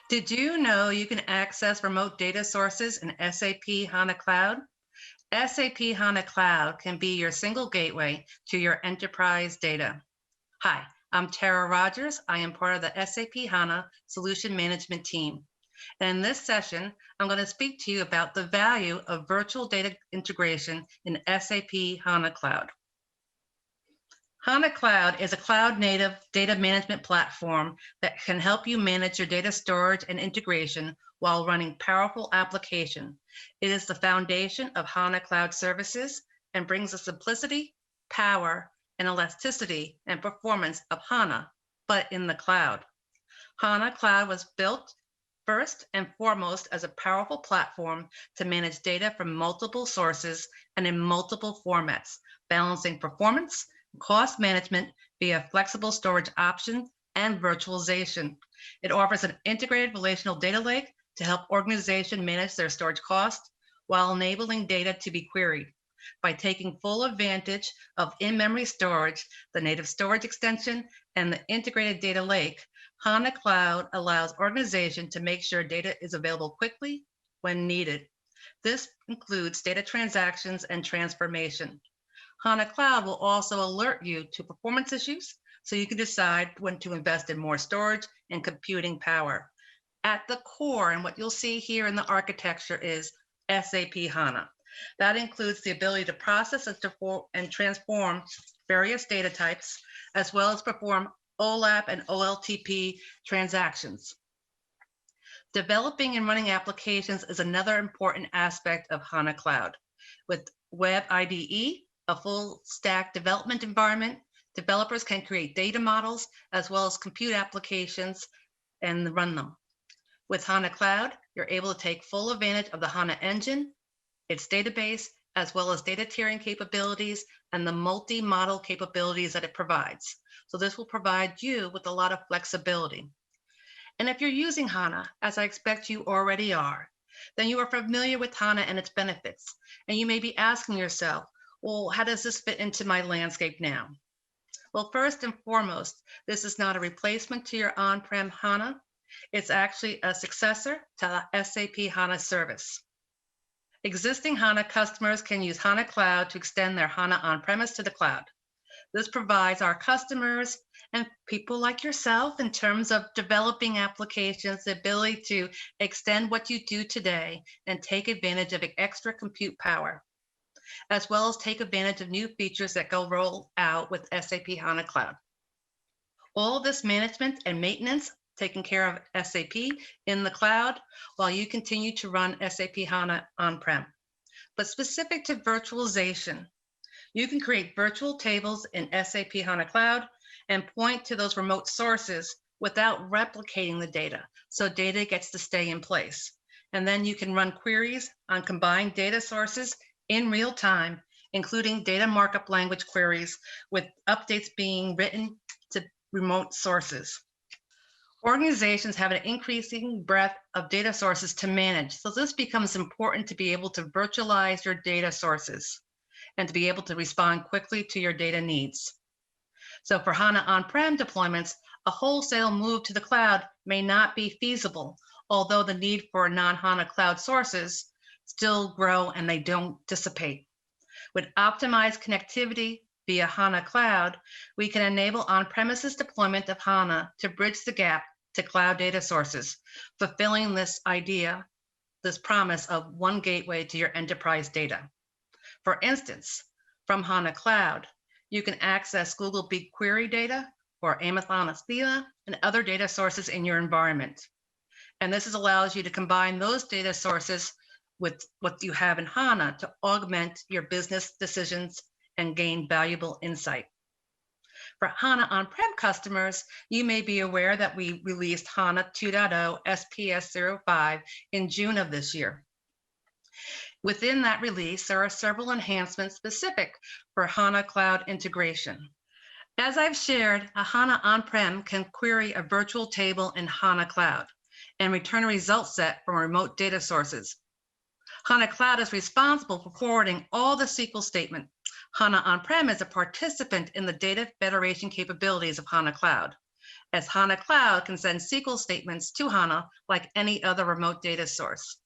Did you know you can access remote data sources in SAP HANA Cloud? SAP HANA Cloud can be your single gateway to your enterprise data. Hi, I'm Tara Rogers. I am part of the SAP HANA Solution Management team. And in this session, I'm going to speak to you about the value of virtual data integration in SAP HANA Cloud. HANA Cloud is a cloud-native data management platform that can help you manage your data storage and integration while running powerful application. It is the foundation of HANA Cloud services and brings the simplicity, power, and elasticity and performance of HANA, but in the cloud. HANA Cloud was built first and foremost as a powerful platform to manage data from multiple sources and in multiple formats, balancing performance, cost management via flexible storage options and virtualization. It offers an integrated relational data lake to help organizations manage their storage costs while enabling data to be queried. By taking full advantage of in-memory storage, the native storage extension, and the integrated data lake, HANA Cloud allows organizations to make sure data is available quickly when needed. This includes data transactions and transformation. HANA Cloud will also alert you to performance issues so you can decide when to invest in more storage and computing power. At the core, and what you'll see here in the architecture, is SAP HANA. That includes the ability to process and transform various data types, as well as perform OLAP and OLTP transactions. Developing and running applications is another important aspect of HANA Cloud. With Web IDE, a full stack development environment, developers can create data models as well as compute applications and run them. With HANA Cloud, you're able to take full advantage of the HANA engine, its database, as well as data tiering capabilities and the multi-model capabilities that it provides. So this will provide you with a lot of flexibility. And if you're using HANA, as I expect you already are, then you are familiar with HANA and its benefits. And you may be asking yourself, well, how does this fit into my landscape now? Well, first and foremost, this is not a replacement to your on-prem HANA. It's actually a successor to the SAP HANA service. Existing HANA customers can use HANA Cloud to extend their HANA on-premise to the cloud. This provides our customers and people like yourself, in terms of developing applications, the ability to extend what you do today and take advantage of extra compute power, as well as take advantage of new features that go roll out with SAP HANA Cloud. All this management and maintenance taken care of SAP in the cloud while you continue to run SAP HANA on-prem. But specific to virtualization, you can create virtual tables in SAP HANA Cloud and point to those remote sources without replicating the data, so data gets to stay in place. And then you can run queries on combined data sources in real time, including data markup language queries with updates being written to remote sources. Organizations have an increasing breadth of data sources to manage, so this becomes important to be able to virtualize your data sources and to be able to respond quickly to your data needs. So for HANA on-prem deployments, a wholesale move to the cloud may not be feasible, although the need for non-HANA cloud sources still grow and they don't dissipate. With optimized connectivity via HANA Cloud, we can enable on-premises deployment of HANA to bridge the gap to cloud data sources, fulfilling this idea, this promise of one gateway to your enterprise data. For instance, from HANA Cloud, you can access Google BigQuery data or Amazon Athena and other data sources in your environment. And this allows you to combine those data sources with what you have in HANA to augment your business decisions and gain valuable insight. For HANA on-prem customers, you may be aware that we released HANA 2.0 SPS 05 in June of this year. Within that release, there are several enhancements specific for HANA Cloud integration. As I've shared, a HANA on-prem can query a virtual table in HANA Cloud and return a result set from remote data sources. HANA Cloud is responsible for forwarding all the SQL statement. HANA on-prem is a participant in the data federation capabilities of HANA Cloud. as HANA Cloud can send SQL statements to HANA like any other remote data source.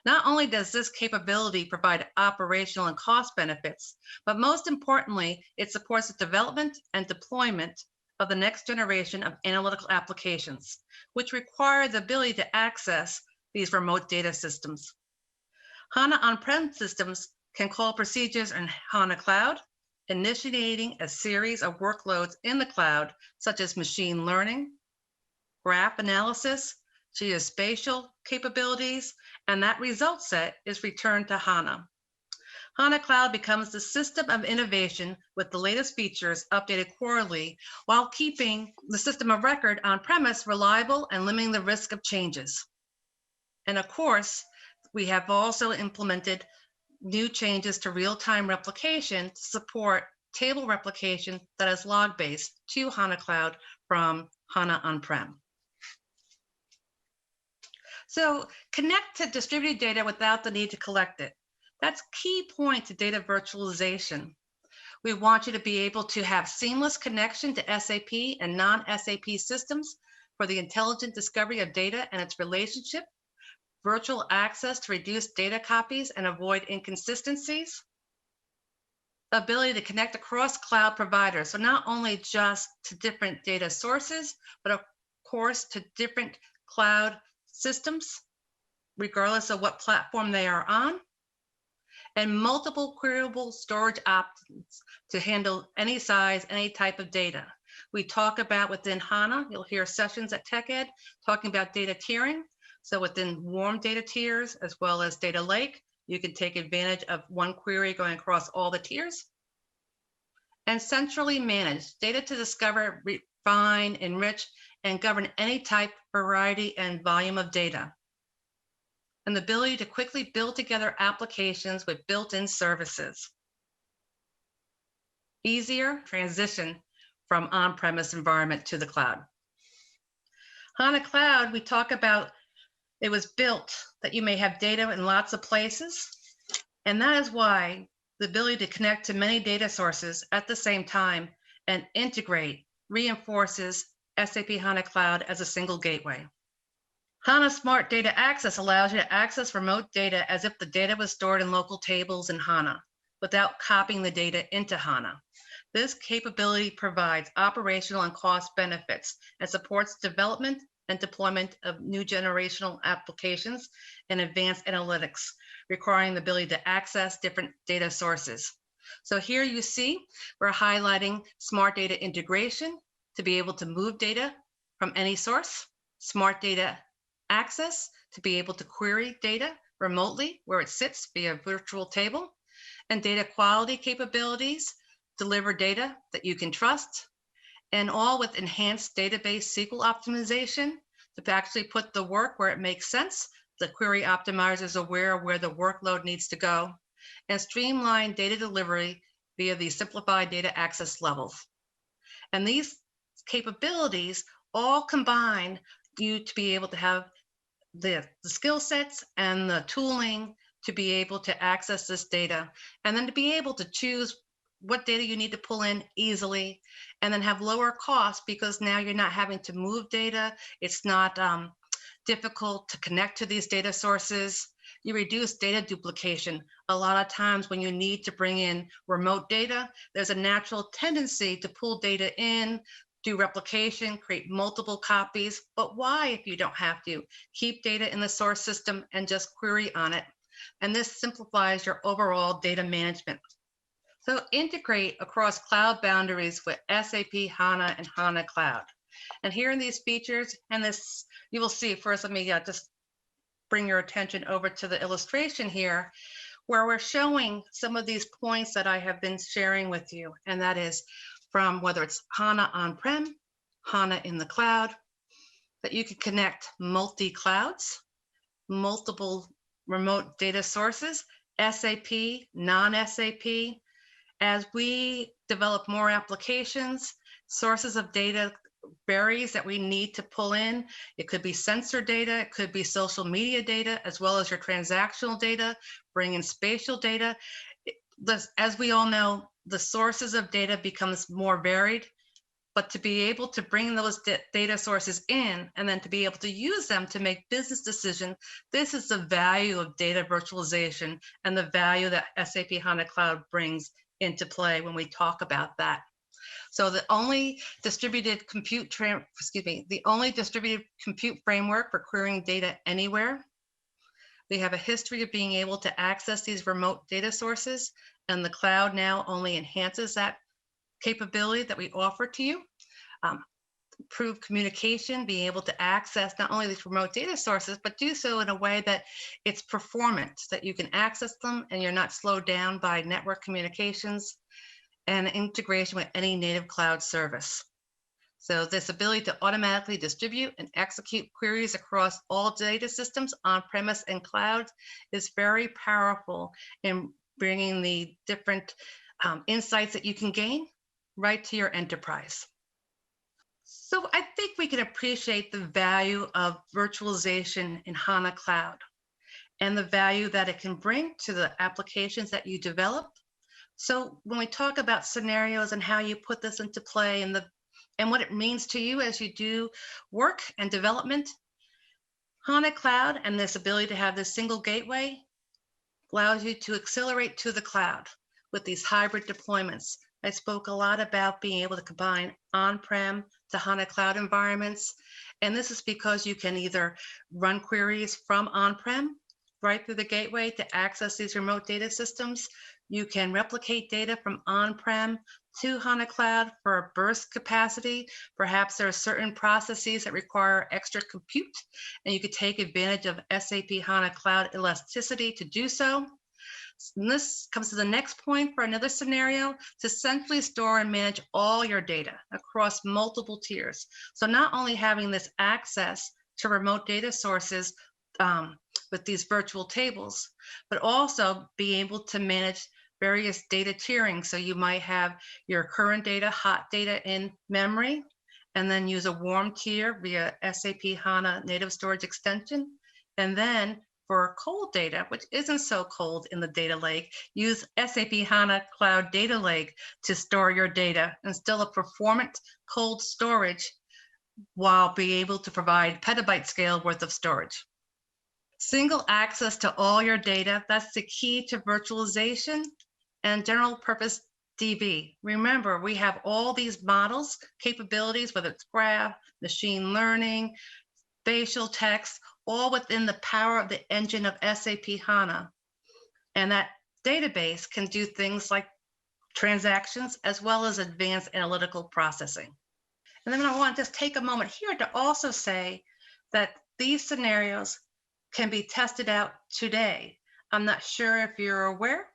Not only does this capability provide operational and cost benefits, but most importantly, it supports the development and deployment of the next generation of analytical applications, which require the ability to access these remote data systems. HANA on-prem systems can call procedures in HANA Cloud, initiating a series of workloads in the cloud, such as machine learning, graph analysis, geospatial capabilities, and that result set is returned to HANA. HANA Cloud becomes the system of innovation with the latest features updated quarterly while keeping the system of record on-premise reliable and limiting the risk of changes. And of course, we have also implemented new changes to real-time replication to support table replication that is log-based to HANA Cloud from HANA on-prem. So connect to distributed data without the need to collect it. That's key point to data virtualization. We want you to be able to have seamless connection to SAP and non-SAP systems for the intelligent discovery of data and its relationship, virtual access to reduce data copies and avoid inconsistencies, ability to connect across cloud providers. So not only just to different data sources, but of course to different cloud systems, regardless of what platform they are on, and multiple queryable storage options to handle any size, any type of data. We talk about within HANA, you'll hear sessions at TechEd talking about data tiering. So within warm data tiers, as well as data lake, you can take advantage of one query going across all the tiers. And centrally managed data to discover, refine, enrich, and govern any type, variety, and volume of data. And the ability to quickly build together applications with built-in services. Easier transition from on-premise environment to the cloud. HANA Cloud, we talk about it was built that you may have data in lots of places, and that is why the ability to connect to many data sources at the same time and integrate reinforces SAP HANA Cloud as a single gateway. HANA Smart Data Access allows you to access remote data as if the data was stored in local tables in HANA without copying the data into HANA. This capability provides operational and cost benefits and supports development and deployment of new generational applications and advanced analytics, requiring the ability to access different data sources. So here you see, we're highlighting smart data integration to be able to move data from any source, smart data access to be able to query data remotely where it sits via virtual table, and data quality capabilities, deliver data that you can trust, and all with enhanced database SQL optimization to actually put the work where it makes sense. The query optimizer is aware of where the workload needs to go, and streamline data delivery via the simplified data access levels. And these capabilities all combine you to be able to have the skill sets and the tooling to be able to access this data, and then to be able to choose what data you need to pull in easily, and then have lower costs because now you're not having to move data. It's not difficult to connect to these data sources. You reduce data duplication. A lot of times when you need to bring in remote data, there's a natural tendency to pull data in, do replication, create multiple copies. But why if you don't have to? Keep data in the source system and just query on it. And this simplifies your overall data management. So integrate across cloud boundaries with SAP HANA and HANA Cloud. And here in these features, and this, you will see, first let me just bring your attention over to the illustration here, where we're showing some of these points that I have been sharing with you. And that is from whether it's HANA on-prem, HANA in the cloud, that you can connect multi-clouds, multiple remote data sources, SAP, non-SAP. As we develop more applications, sources of data varies that we need to pull in. It could be sensor data, it could be social media data, as well as your transactional data, bring in spatial data. As we all know, the sources of data becomes more varied But to be able to bring those data sources in and then to be able to use them to make business decisions, this is the value of data virtualization and the value that SAP HANA Cloud brings into play when we talk about that. So the only distributed compute framework for querying data anywhere. We have a history of being able to access these remote data sources, and the cloud now only enhances that capability that we offer to you. Improve communication, being able to access not only these remote data sources, but do so in a way that it's performant, that you can access them and you're not slowed down by network communications, and integration with any native cloud service. So this ability to automatically distribute and execute queries across all data systems on-premise and cloud is very powerful in bringing the different insights that you can gain right to your enterprise. So I think we can appreciate the value of virtualization in HANA Cloud and the value that it can bring to the applications that you develop. So when we talk about scenarios and how you put this into play and what it means to you as you do work and development, HANA Cloud and this ability to have this single gateway allows you to accelerate to the cloud with these hybrid deployments. I spoke a lot about being able to combine on-prem to HANA Cloud environments. And this is because you can either run queries from on-prem right through the gateway to access these remote data systems. You can replicate data from on-prem to HANA Cloud for a burst capacity. Perhaps there are certain processes that require extra compute, and you could take advantage of SAP HANA Cloud elasticity to do so. And this comes to the next point for another scenario, to centrally store and manage all your data across multiple tiers. So not only having this access to remote data sources with these virtual tables, but also being able to manage various data tiering. So you might have your current data, hot data in memory, and then use a warm tier via SAP HANA Native Storage Extension. And then for cold data, which isn't so cold in the data lake, use SAP HANA Cloud Data Lake to store your data and still a performant cold storage while being able to provide petabyte scale worth of storage. Single access to all your data, that's the key to virtualization and general purpose DB. Remember, we have all these models, capabilities, whether it's graph, machine learning, spatial text, all within the power of the engine of SAP HANA. And that database can do things like transactions as well as advanced analytical processing. And then I want to just take a moment here to also say that these scenarios can be tested out today. I'm not sure if you're aware,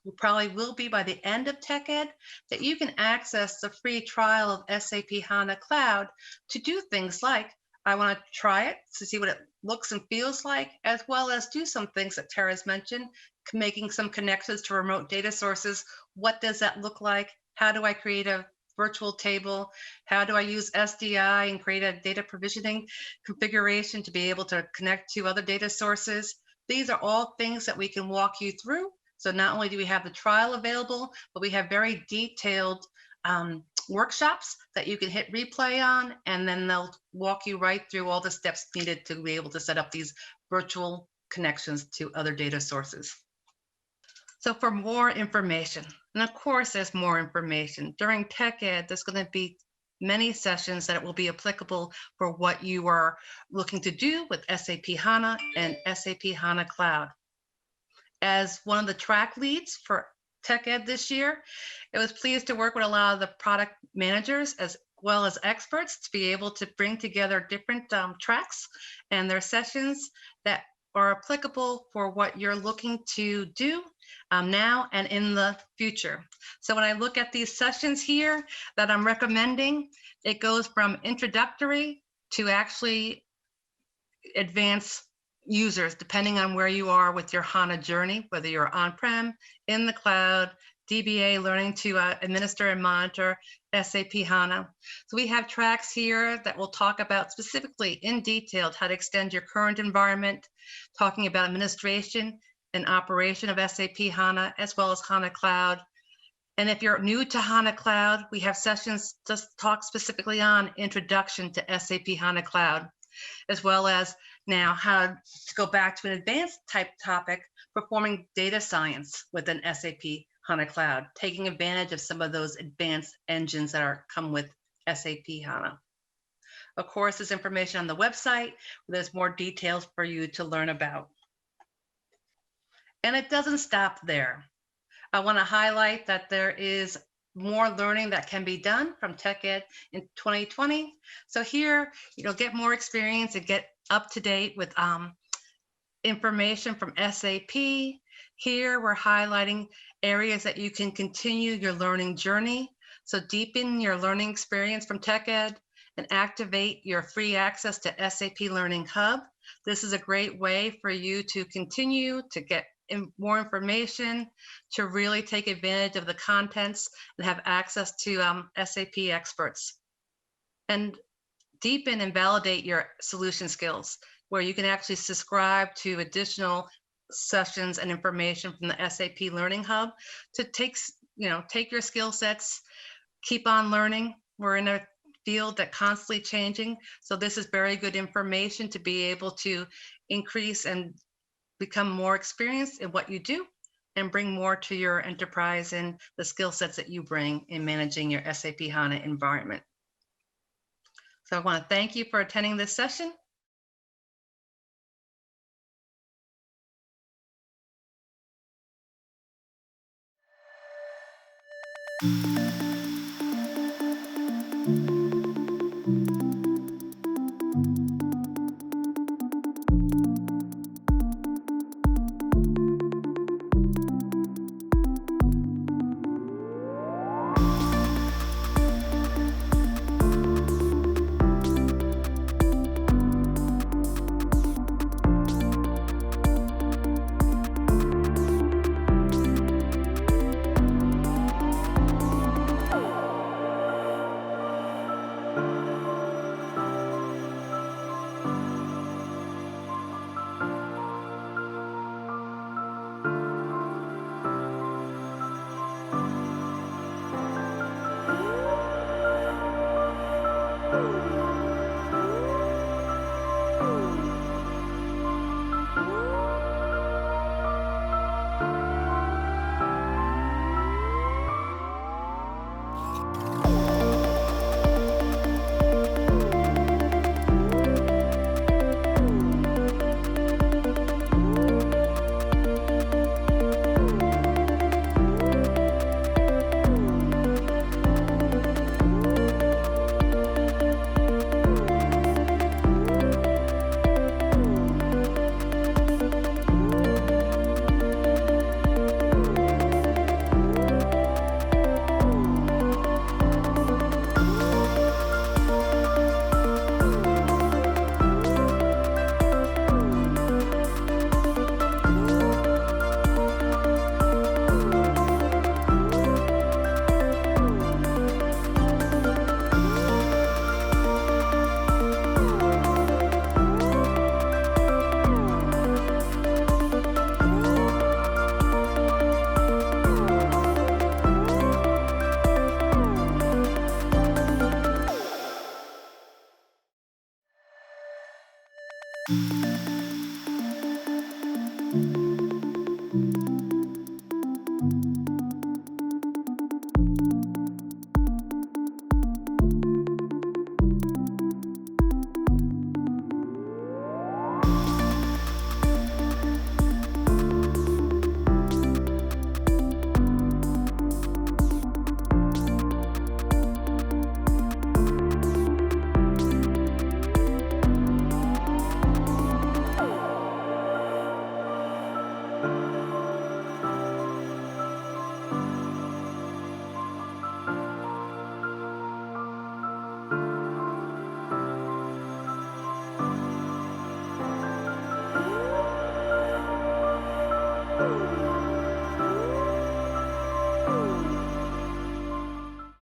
you probably will be by the end of TechEd, that you can access the free trial of SAP HANA Cloud to do things like, I want to try it to see what it looks and feels like, as well as do some things that Tara's mentioned, making some connections to remote data sources. What does that look like? How do I create a virtual table? How do I use SDI and create a data provisioning configuration to be able to connect to other data sources? These are all things that we can walk you through. So not only do we have the trial available, but we have very detailed workshops that you can hit replay on, and then they'll walk you right through all the steps needed to be able to set up these virtual connections to other data sources. So for more information, and of course there's more information, during TechEd, there's going to be many sessions that will be applicable for what you are looking to do with SAP HANA and SAP HANA Cloud. As one of the track leads for TechEd this year, I was pleased to work with a lot of the product managers as well as experts to be able to bring together different tracks and their sessions that are applicable for what you're looking to do now and in the future. So when I look at these sessions here that I'm recommending, it goes from introductory to actually advanced users, depending on where you are with your HANA journey, whether you're on-prem, in the cloud, DBA, learning to administer and monitor SAP HANA. So we have tracks here that will talk about specifically in detail how to extend your current environment, talking about administration and operation of SAP HANA, as well as HANA Cloud, And if you're new to HANA Cloud, we have sessions just talk specifically on introduction to SAP HANA Cloud, as well as now how to go back to an advanced type topic, performing data science within SAP HANA Cloud, taking advantage of some of those advanced engines that come with SAP HANA. Of course, there's information on the website. There's more details for you to learn about. And it doesn't stop there. I want to highlight that there is more learning that can be done from TechEd in 2020. So here, get more experience and get up to date with information from SAP. Here, we're highlighting areas that you can continue your learning journey. So deepen your learning experience from TechEd and activate your free access to SAP Learning Hub. This is a great way for you to continue to get more information, to really take advantage of the contents and have access to SAP experts. And deepen and validate your solution skills, where you can actually subscribe to additional sessions and information from the SAP Learning Hub to take your skill sets, keep on learning. We're in a field that's constantly changing, so this is very good information to be able to increase and become more experienced in what you do and bring more to your enterprise and the skill sets that you bring in managing your SAP HANA environment. So I want to thank you for attending this session.